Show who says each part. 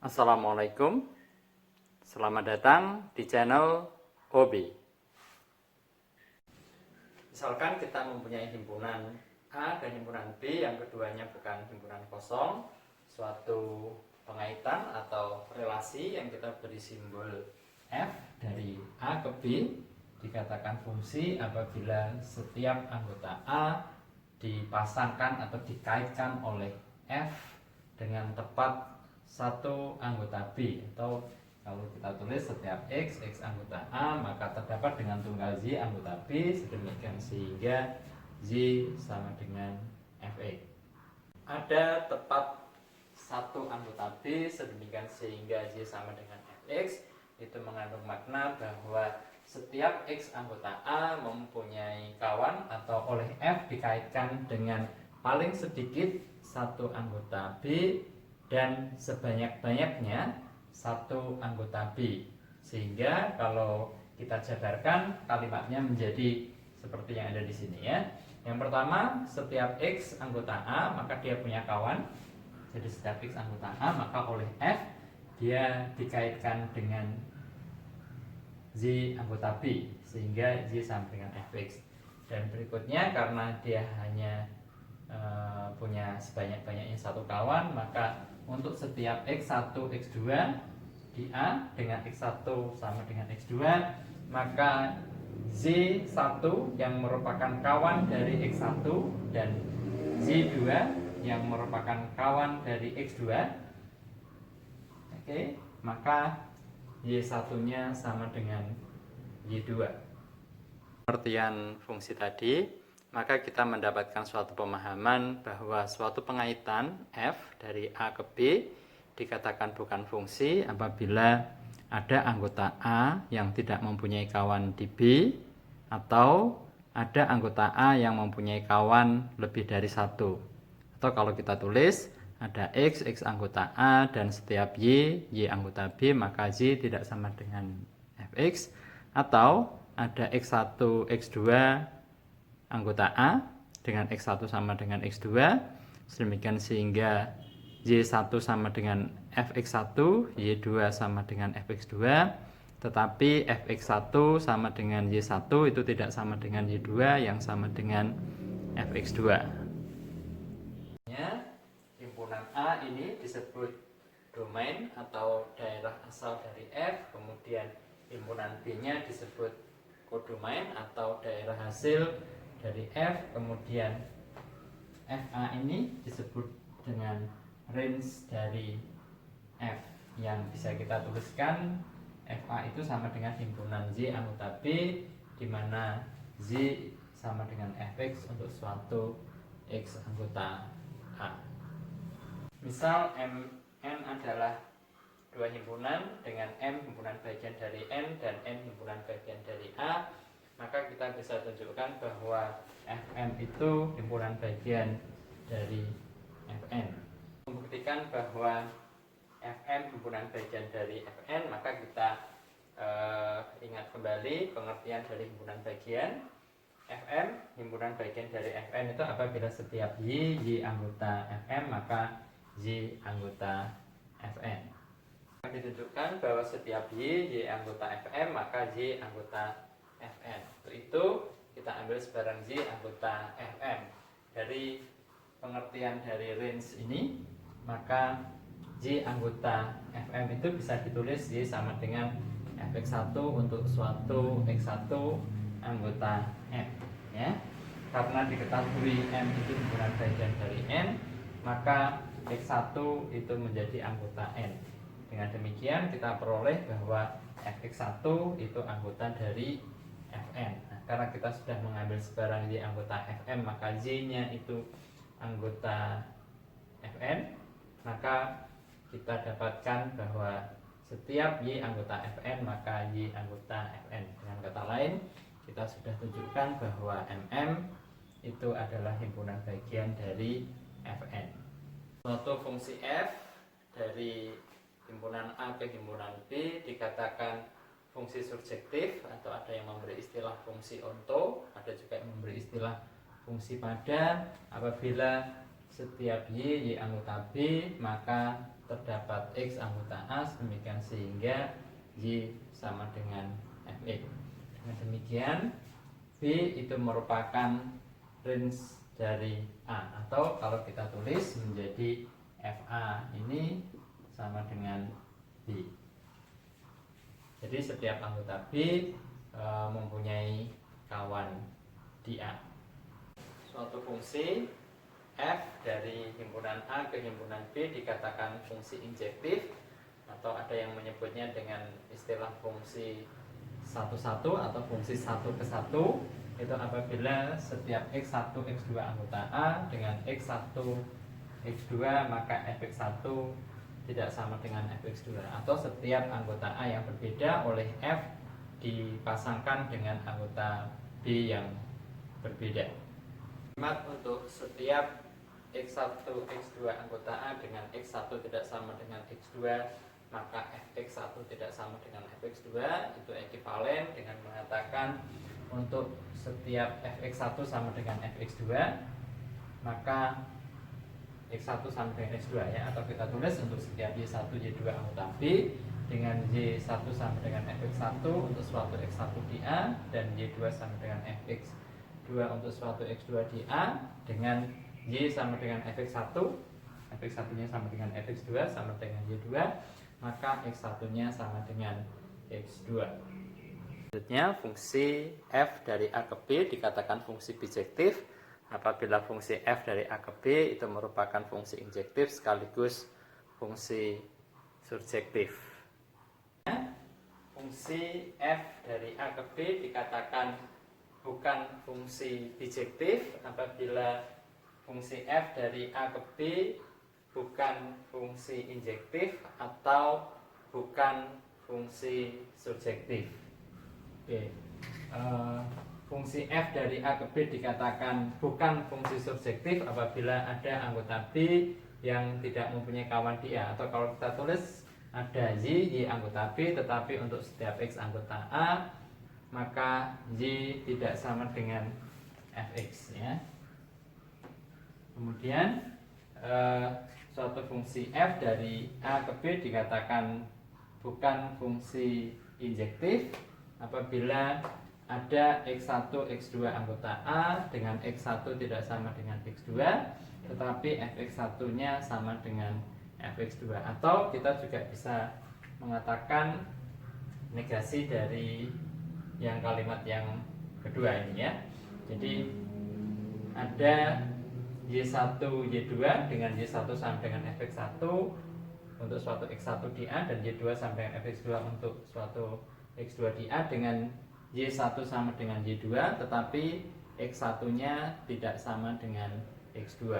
Speaker 1: Assalamualaikum, selamat datang di channel Hobi. Misalkan kita mempunyai himpunan A dan himpunan B, yang keduanya bukan himpunan kosong, suatu pengaitan atau relasi yang kita beri simbol F dari A ke B, dikatakan fungsi apabila setiap anggota A dipasangkan atau dikaitkan oleh F dengan tepat satu anggota B, atau kalau kita tulis setiap X anggota A maka terdapat dengan tunggal Y anggota B, sedemikian sehingga Y sama dengan Fx. Ada tepat satu anggota B sedemikian sehingga Y sama dengan Fx, itu mengandung makna bahwa setiap X anggota A mempunyai kawan atau oleh F dikaitkan dengan paling sedikit satu anggota B dan sebanyak-banyaknya satu anggota B, sehingga kalau kita jabarkan kalimatnya menjadi seperti yang ada di sini ya. Yang pertama, setiap X anggota A maka dia punya kawan. Jadi setiap X anggota A maka oleh F dia dikaitkan dengan Z anggota B sehingga Z sama dengan Fx. Dan berikutnya karena dia hanya punya sebanyak-banyaknya satu kawan, maka untuk setiap X1, X2 di A dengan X1 sama dengan X2, maka Z1 yang merupakan kawan dari X1 dan Z2 yang merupakan kawan dari X2, maka Y1-nya sama dengan Y2. Pengertian fungsi tadi, maka kita mendapatkan suatu pemahaman bahwa suatu pengaitan F dari A ke B dikatakan bukan fungsi apabila ada anggota A yang tidak mempunyai kawan di B, atau ada anggota A yang mempunyai kawan lebih dari satu. Atau kalau kita tulis ada X anggota A dan setiap Y anggota B, maka Y tidak sama dengan Fx. Atau ada X1, X2 anggota A dengan X1 sama dengan X2, sedemikian sehingga Y1 sama dengan Fx1, Y2 sama dengan Fx2, tetapi Fx1 sama dengan Y1 itu tidak sama dengan Y2 yang sama dengan Fx2. Himpunan A ini disebut domain atau daerah asal dari F, kemudian himpunan B-nya disebut kodomain atau daerah hasil dari F, kemudian FA ini disebut dengan range dari F, yang bisa kita tuliskan FA itu sama dengan himpunan Z anggota B, di mana Z sama dengan Fx untuk suatu X anggota A. Misal Mn adalah dua himpunan dengan M himpunan bagian dari N dan N himpunan bagian dari A, maka kita bisa tunjukkan bahwa Fm itu himpunan bagian dari Fn. Membuktikan bahwa Fm himpunan bagian dari Fn, maka kita ingat kembali pengertian dari himpunan bagian. Fm himpunan bagian dari Fn itu apabila setiap Y anggota Fm maka Y anggota Fn. Ditunjukkan bahwa setiap Y anggota Fm maka Y anggota Fn. Untuk itu kita ambil sebarang Y anggota Fm. Dari pengertian dari range ini, maka Y anggota Fm itu bisa ditulis Y sama dengan Fx1 untuk suatu X1 anggota M ya. Karena diketahui M itu himpunan bagian dari N, maka X1 itu menjadi anggota N. Dengan demikian kita peroleh bahwa Fx1 itu anggota dari Fn. Nah, karena kita sudah mengambil sebarang Y anggota Fm, maka Y-nya itu anggota Fn, maka kita dapatkan bahwa setiap Y anggota Fn maka Y anggota Fn. Dengan kata lain, kita sudah tunjukkan bahwa MM itu adalah himpunan bagian dari Fn. Suatu fungsi F dari himpunan A ke himpunan B dikatakan fungsi surjektif, atau ada yang memberi istilah fungsi onto, ada juga yang memberi istilah fungsi pada apabila setiap Y anggota B, maka terdapat X anggota A, demikian sehingga Y sama dengan Fx. Dengan demikian B itu merupakan range dari A, atau kalau kita tulis menjadi FA ini sama dengan B. Jadi setiap anggota B mempunyai kawan di A. Suatu fungsi f dari himpunan A ke himpunan B dikatakan fungsi injektif, atau ada yang menyebutnya dengan istilah fungsi satu-satu atau fungsi satu ke satu. Itu apabila setiap x1 x2 anggota A dengan x1 x2 maka fx1 tidak sama dengan fx2, atau setiap anggota A yang berbeda oleh f dipasangkan dengan anggota B yang berbeda. Untuk setiap x1 x2 anggota A dengan x1 tidak sama dengan x2 maka fx1 tidak sama dengan fx2, itu ekivalen dengan mengatakan untuk setiap fx1 sama dengan fx2 maka x1 sama dengan x2 ya, atau kita tulis untuk setiap y1 y2 anggota B dengan y1 sama dengan fx1 untuk suatu x1 di A, dan y2 sama dengan fx2 untuk suatu x2 di A, dengan y sama dengan fx1, fx1 nya sama dengan fx2 sama dengan y2, maka x1 nya sama dengan x2. Selanjutnya fungsi f dari A ke B dikatakan fungsi bijektif apabila fungsi f dari A ke B itu merupakan fungsi injektif sekaligus fungsi surjektif. Fungsi f dari A ke B dikatakan bukan fungsi bijektif apabila fungsi f dari A ke B bukan fungsi injektif atau bukan fungsi surjektif. Oke. Fungsi f dari A ke B dikatakan bukan fungsi surjektif apabila ada anggota B yang tidak mempunyai kawan di A, atau kalau kita tulis ada y anggota B tetapi untuk setiap x anggota A maka y tidak sama dengan fx ya. Kemudian suatu fungsi f dari A ke B dikatakan bukan fungsi injektif apabila ada x1 x2 anggota A dengan x1 tidak sama dengan x2 tetapi fx1 nya sama dengan fx2, atau kita juga bisa mengatakan negasi dari yang kalimat yang kedua ini ya. Jadi ada y1 y2 dengan y1 sama dengan fx1 untuk suatu x1 di A, dan y2 sama dengan fx2 untuk suatu x2 di A, dengan y1 sama dengan y2 tetapi x1 nya tidak sama dengan x2.